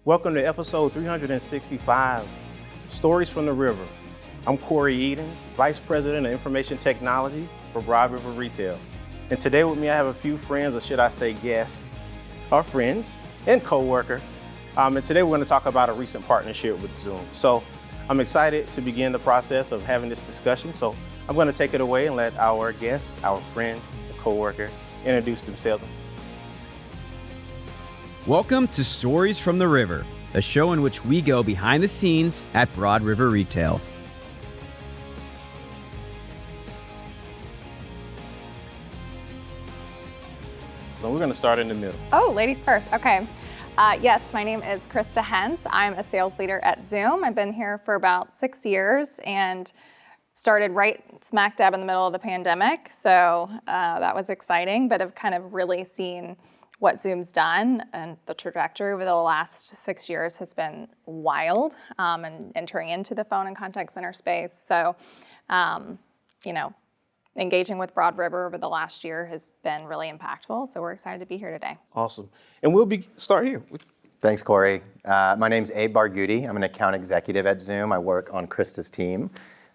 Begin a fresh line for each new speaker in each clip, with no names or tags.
Welcome to episode 365, Stories from the River. I'm Corey Edens, Vice President of Information Technology for Broad River Retail. And today with me, I have a few friends, or should I say guests, our friends and co-worker. And today we're going to talk about a recent partnership with Zoom. So I'm excited to begin the process of having this discussion. So I'm going to take it away and let our guests, our friends, and co-worker introduce themselves.
Welcome to Stories from the River, a show in which we go behind the scenes at Broad River Retail.
So we're going to start in the middle.
Oh, ladies first. Okay. Yes, my name is Krista Hentz. I'm a sales leader at Zoom. I've been here for about 6 years and started right smack dab in the middle of the pandemic. So that was exciting, but I've kind of really seen what Zoom's done, and the trajectory over the last 6 years has been wild, and entering into the phone and contact center space. So, engaging with Broad River over the last year has been really impactful. So we're excited to be here today.
Awesome. And we'll start here.
Thanks, Corey. My name's Abe Barghouti. I'm an account executive at Zoom. I work on Krista's team.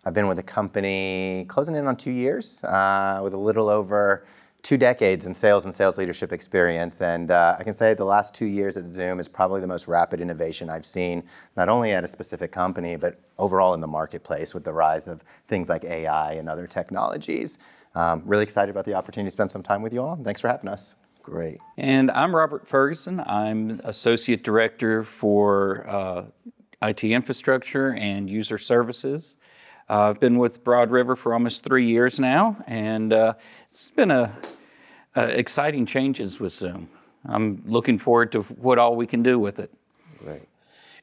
I've been with the company closing in on 2 years, with a little over 2 decades in sales and sales leadership experience. And I can say the last 2 years at Zoom is probably the most rapid innovation I've seen, not only at a specific company, but overall in the marketplace with the rise of things like AI and other technologies. Really excited about the opportunity to spend some time with you all. Thanks for having us.
Great.
And I'm Robert Ferguson. I'm Associate Director for IT Infrastructure and User Services. I've been with Broad River for almost 3 years now, and it's been exciting changes with Zoom. I'm looking forward to what all we can do with it.
Great.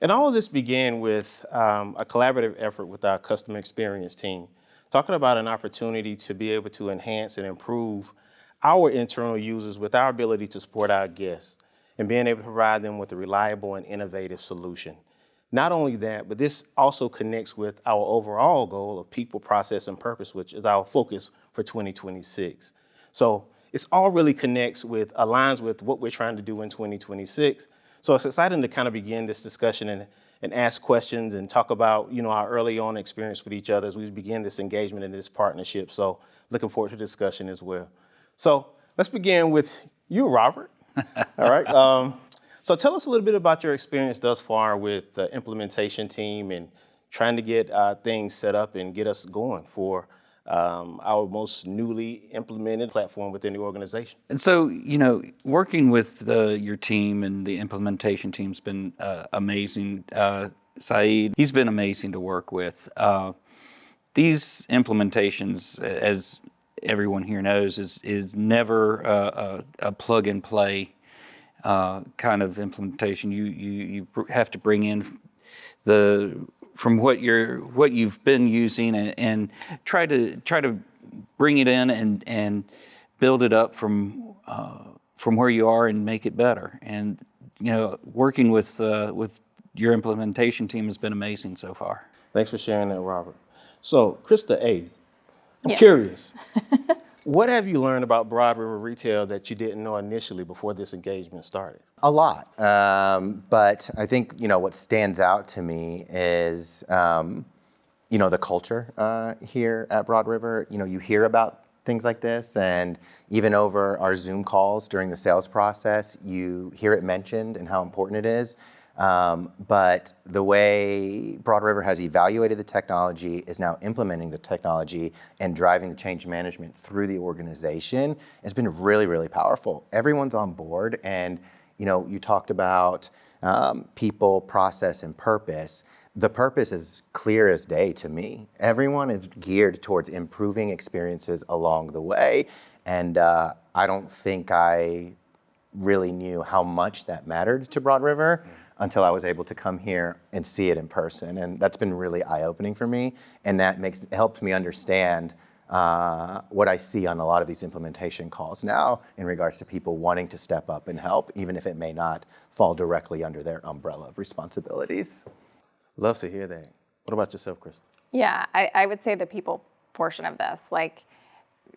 And all of this began with a collaborative effort with our customer experience team, talking about an opportunity to be able to enhance and improve our internal users with our ability to support our guests and being able to provide them with a reliable and innovative solution. Not only that, but this also connects with our overall goal of people, process, and purpose, which is our focus for 2026. So it's all really aligns with what we're trying to do in 2026. So it's exciting to kind of begin this discussion and ask questions and talk about, our early on experience with each other as we begin this engagement and this partnership. So looking forward to the discussion as well. So let's begin with you, Robert. All right. So tell us a little bit about your experience thus far with the implementation team and trying to get things set up and get us going for our most newly implemented platform within the organization.
And so, working with your team and the implementation team's been amazing. Saeed, he's been amazing to work with. These implementations, as everyone here knows, is never a plug and play kind of implementation. You have to bring in from what you've been using and try to bring it in and build it up from where you are and make it better. And working with your implementation team has been amazing so far.
Thanks for sharing that, Robert. So, Krista, I'm curious. What have you learned about Broad River Retail that you didn't know initially before this engagement started?
A lot, but I think, what stands out to me is, the culture here at Broad River. You hear about things like this, and even over our Zoom calls during the sales process, you hear it mentioned and how important it is. But the way Broad River has evaluated the technology, is now implementing the technology and driving the change management through the organization has been really, really powerful. Everyone's on board, and you talked about people, process, and purpose. The purpose is clear as day to me. Everyone is geared towards improving experiences along the way, and I don't think I really knew how much that mattered to Broad River until I was able to come here and see it in person. And that's been really eye-opening for me. And that helps me understand what I see on a lot of these implementation calls now in regards to people wanting to step up and help, even if it may not fall directly under their umbrella of responsibilities.
Love to hear that. What about yourself, Krista?
Yeah, I would say the people portion of this, like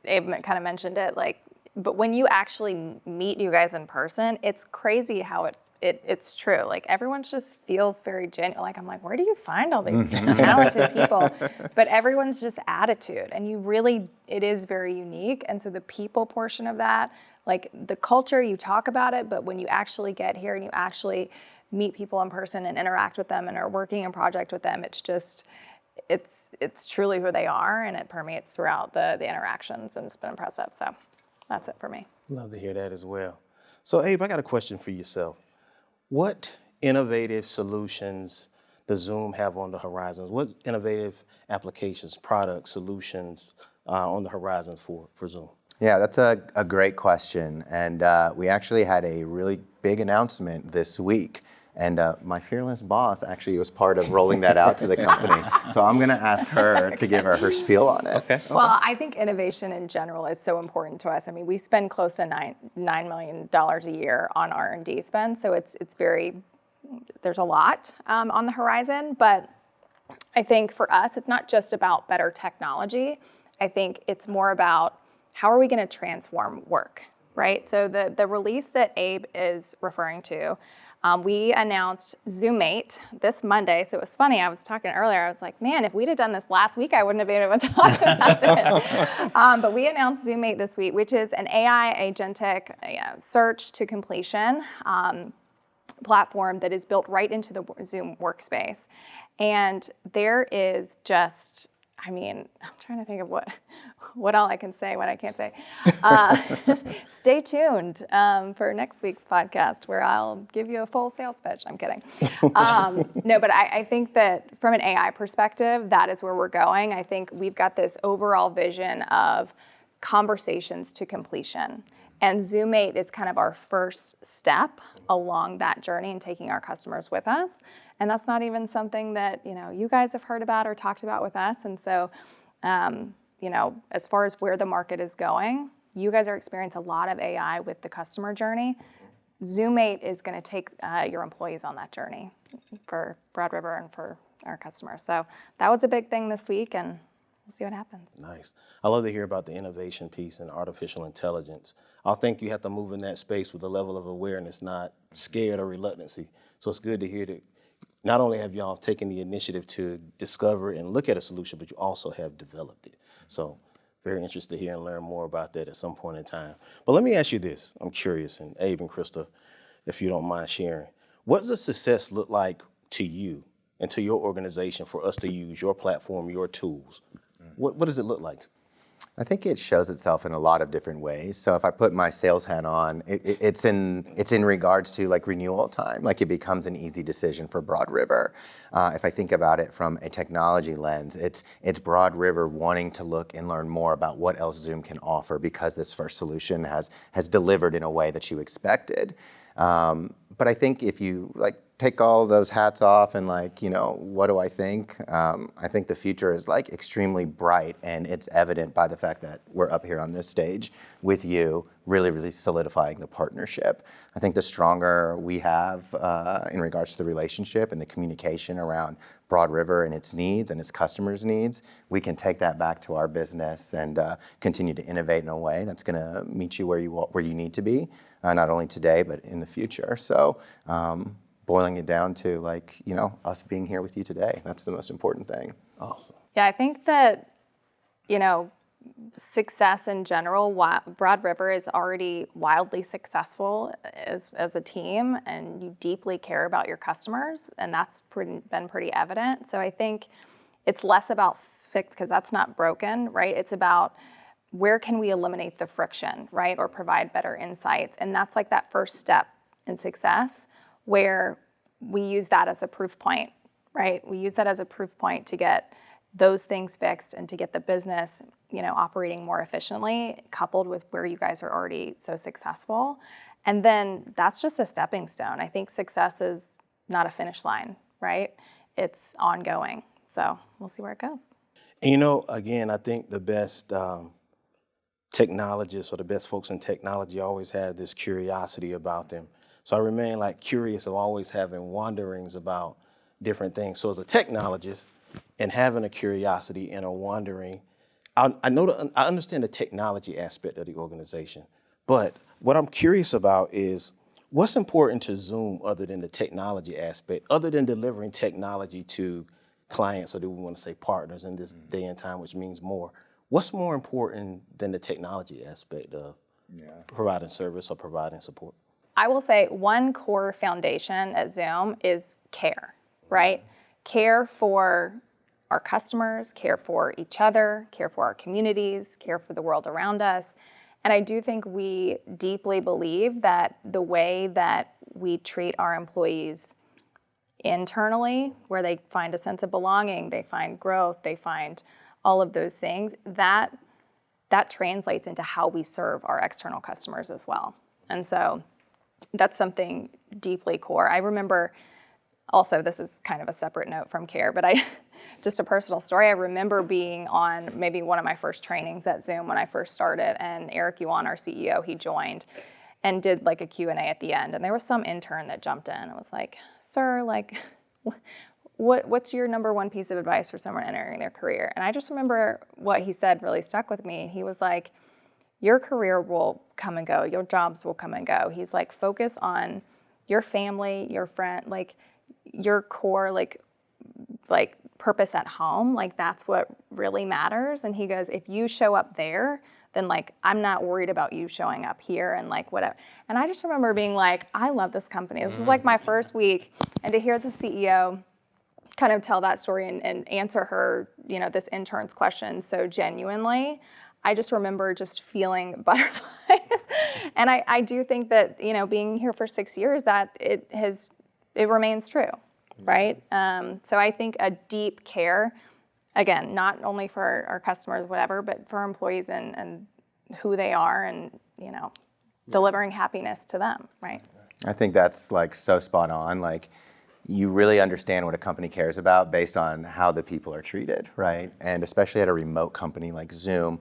Abe kind of mentioned it, but when you actually meet you guys in person, it's crazy how it it's true. Like everyone just feels very genuine. Like I'm like, where do you find all these talented people? But everyone's just attitude, and it is very unique. And so the people portion of that, like the culture, you talk about it, but when you actually get here and you actually meet people in person and interact with them and are working a project with them, it's truly who they are, and it permeates throughout the interactions, and it's been impressive. So that's it for me.
Love to hear that as well. So Abe, I got a question for yourself. What innovative solutions does Zoom have on the horizons? What innovative applications, products, solutions on the horizons for Zoom?
Yeah, that's a great question. And we actually had a really big announcement this week. And my fearless boss actually was part of rolling that out to the company. So I'm going to ask her to give her spiel on it.
Okay.
Well, I think innovation in general is so important to us. I mean, we spend close to $9 million a year on R&D spend. So there's a lot on the horizon. But I think for us, it's not just about better technology. I think it's more about how are we going to transform work, right? So the release that Abe is referring to, we announced ZoomMate this Monday. So it was funny, I was talking earlier, I was like, man, if we'd have done this last week, I wouldn't have been able to talk about this. But we announced ZoomMate this week, which is an AI agentic search to completion platform that is built right into the Zoom workspace. And there is just, I'm trying to think of what all I can say, what I can't say. Stay tuned for next week's podcast where I'll give you a full sales pitch. I'm kidding. No, but I think that from an AI perspective, that is where we're going. I think we've got this overall vision of conversations to completion. And ZoomMate is kind of our first step along that journey and taking our customers with us. And that's not even something that, you guys have heard about or talked about with us. And so, as far as where the market is going, you guys are experiencing a lot of AI with the customer journey. ZoomMate is going to take your employees on that journey for Broad River and for our customers. So that was a big thing this week, and we'll see what happens.
Nice. I love to hear about the innovation piece and artificial intelligence. I think you have to move in that space with a level of awareness, not scared or reluctancy. So it's good to hear that not only have y'all taken the initiative to discover and look at a solution, but you also have developed it. So very interested to hear and learn more about that at some point in time. But let me ask you this. I'm curious, and Abe and Krista, if you don't mind sharing, what does success look like to you and to your organization for us to use your platform, your tools? What does it look like?
I think it shows itself in a lot of different ways. So if I put my sales hat on, it's in regards to like renewal time. Like it becomes an easy decision for Broad River. If I think about it from a technology lens, it's Broad River wanting to look and learn more about what else Zoom can offer because this first solution has delivered in a way that you expected. But I think if you take all those hats off and what do I think? I think the future is extremely bright, and it's evident by the fact that we're up here on this stage with you, really, really solidifying the partnership. I think the stronger we have in regards to the relationship and the communication around Broad River and its needs and its customers' needs, we can take that back to our business and continue to innovate in a way that's going to meet you where you need to be, not only today but in the future. So. Boiling it down to us being here with you today. That's the most important thing.
Awesome.
Yeah, I think that, success in general, Broad River is already wildly successful as a team, and you deeply care about your customers, and that's been pretty evident. So I think it's less about fix, because that's not broken, right? It's about where can we eliminate the friction, right? Or provide better insights. And that's that first step in success, where we use that as a proof point, right? We use that as a proof point to get those things fixed and to get the business, operating more efficiently, coupled with where you guys are already so successful. And then that's just a stepping stone. I think success is not a finish line, right? It's ongoing. So we'll see where it goes.
And again, I think the best technologists or the best folks in technology always have this curiosity about them. So I remain curious of always having wanderings about different things. So as a technologist and having a curiosity and a wandering, I understand the technology aspect of the organization, but what I'm curious about is what's important to Zoom other than the technology aspect, other than delivering technology to clients, or do we want to say partners in this day and time, which means more? What's more important than the technology aspect of providing service or providing support?
I will say one core foundation at Zoom is care, right? Care for our customers, care for each other, care for our communities, care for the world around us. And I do think we deeply believe that the way that we treat our employees internally, where they find a sense of belonging, they find growth, they find all of those things, that translates into how we serve our external customers as well. And so that's something deeply core. I remember also, this is kind of a separate note from care, but just a personal story. I remember being on maybe one of my first trainings at Zoom when I first started, and Eric Yuan, our CEO, he joined and did like a Q&A at the end. And there was some intern that jumped in and was like, sir, like, what's your number one piece of advice for someone entering their career? And I just remember what he said really stuck with me. He was like, your career will come and go. Your jobs will come and go. He's like, focus on your family, your friend, like your core, like purpose at home. Like that's what really matters. And he goes, if you show up there, then like, I'm not worried about you showing up here and like whatever. And I just remember being like, I love this company. This is like my first week. And to hear the CEO kind of tell that story and answer her, this intern's question so genuinely, I just remember just feeling butterflies. And I do think that, being here for 6 years, that it remains true, right? So I think a deep care, again, not only for our customers, whatever, but for employees and who they are and, delivering happiness to them, right?
I think that's like so spot on. Like, you really understand what a company cares about based on how the people are treated, right? And especially at a remote company like Zoom,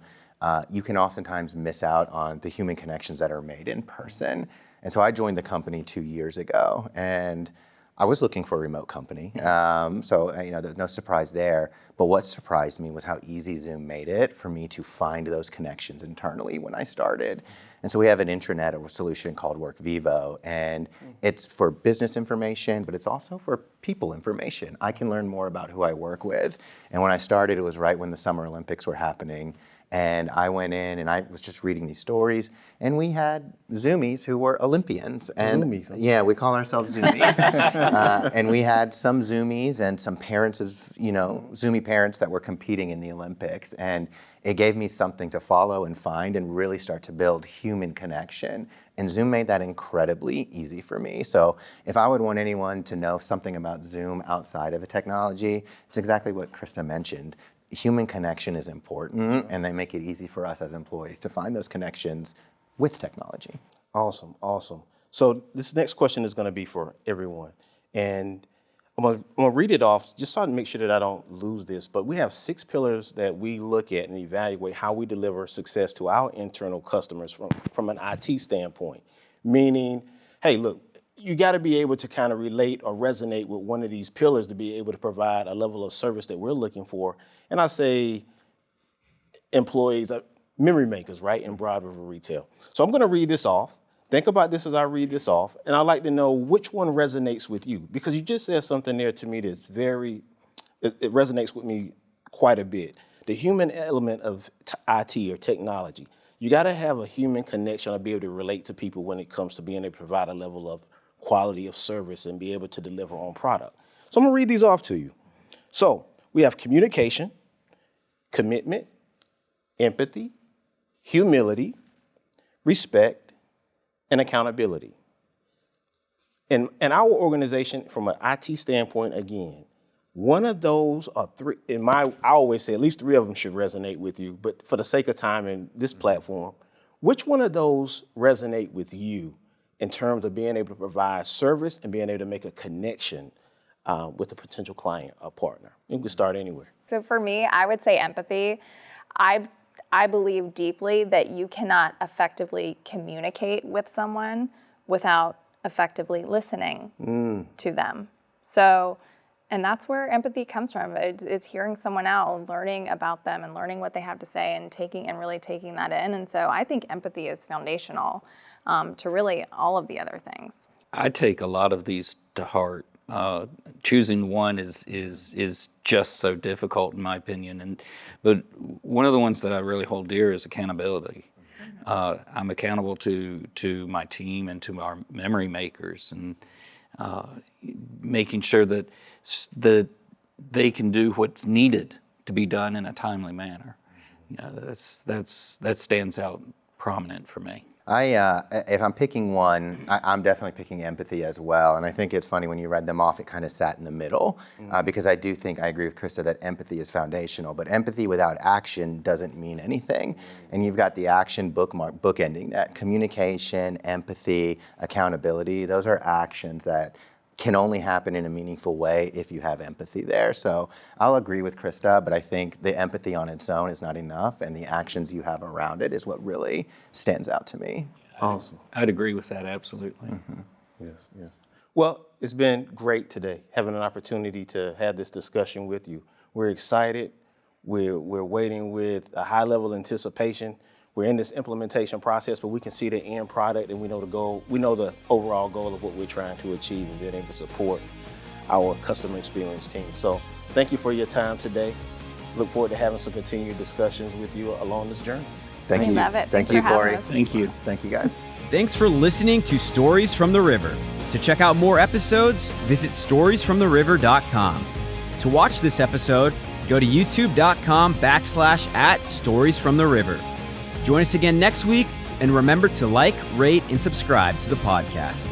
you can oftentimes miss out on the human connections that are made in person. And so I joined the company 2 years ago, and I was looking for a remote company. There's no surprise there. But what surprised me was how easy Zoom made it for me to find those connections internally when I started. And so we have an intranet solution called WorkVivo, and it's for business information, but it's also for people information. I can learn more about who I work with. And when I started, it was right when the Summer Olympics were happening. And I went in and I was just reading these stories, and we had Zoomies who were Olympians. And
Zoomies.
Yeah, we call ourselves Zoomies. And we had some Zoomies and some parents of, Zoomie parents that were competing in the Olympics. And it gave me something to follow and find and really start to build human connection. And Zoom made that incredibly easy for me. So if I would want anyone to know something about Zoom outside of a technology, it's exactly what Krista mentioned. Human connection is important, and they make it easy for us as employees to find those connections with technology.
Awesome. So this next question is going to be for everyone. And I'm going to read it off just so I can make sure that I don't lose this. But we have 6 pillars that we look at and evaluate how we deliver success to our internal customers from an IT standpoint. Meaning, hey, look, you got to be able to kind of relate or resonate with one of these pillars to be able to provide a level of service that we're looking for. And I say employees are memory makers, right, in Broad River Retail. So I'm going to read this off. Think about this as I read this off. And I'd like to know which one resonates with you, because you just said something there to me that's it resonates with me quite a bit. The human element of IT or technology. You got to have a human connection or be able to relate to people when it comes to being able to provide a level of quality of service and be able to deliver on product. So I'm gonna read these off to you. So we have communication, commitment, empathy, humility, respect, and accountability. In our organization, from an IT standpoint, again, one of those are 3, I always say at least 3 of them should resonate with you, but for the sake of time in this platform, which one of those resonate with you in terms of being able to provide service and being able to make a connection with a potential client or partner? You can start anywhere.
So for me, I would say empathy. I believe deeply that you cannot effectively communicate with someone without effectively listening to them. So, and that's where empathy comes from. It's hearing someone out and learning about them and learning what they have to say and really taking that in. And so I think empathy is foundational. to really all of the other things.
I take a lot of these to heart. Choosing one is just so difficult in my opinion, but one of the ones that I really hold dear is accountability. I'm accountable to my team and to our memory makers, and making sure that they can do what's needed to be done in a timely manner. That stands out prominent for me.
If I'm picking one, I'm definitely picking empathy as well. And I think it's funny when you read them off, it kind of sat in the middle, because I do think I agree with Krista that empathy is foundational. But empathy without action doesn't mean anything. And you've got the action bookending that: communication, empathy, accountability. Those are actions that can only happen in a meaningful way if you have empathy there. So I'll agree with Krista, but I think the empathy on its own is not enough, and the actions you have around it is what really stands out to me.
Awesome.
I'd agree with that, absolutely.
Yes, yes. Well, it's been great today having an opportunity to have this discussion with you. We're excited. We're waiting with a high level of anticipation. We're in this implementation process, but we can see the end product, and we know the goal. We know the overall goal of what we're trying to achieve and being able to support our customer experience team. So thank you for your time today. Look forward to having some continued discussions with you along this journey.
Thank you.
Love it.
Thank
Thanks
you,
for having
Corey.
us.
Thank you.
Thank you, guys.
Thanks for listening to Stories from the River. To check out more episodes, visit storiesfromtheriver.com. To watch this episode, go to youtube.com/@storiesfromtheriver. Join us again next week, and remember to like, rate, and subscribe to the podcast.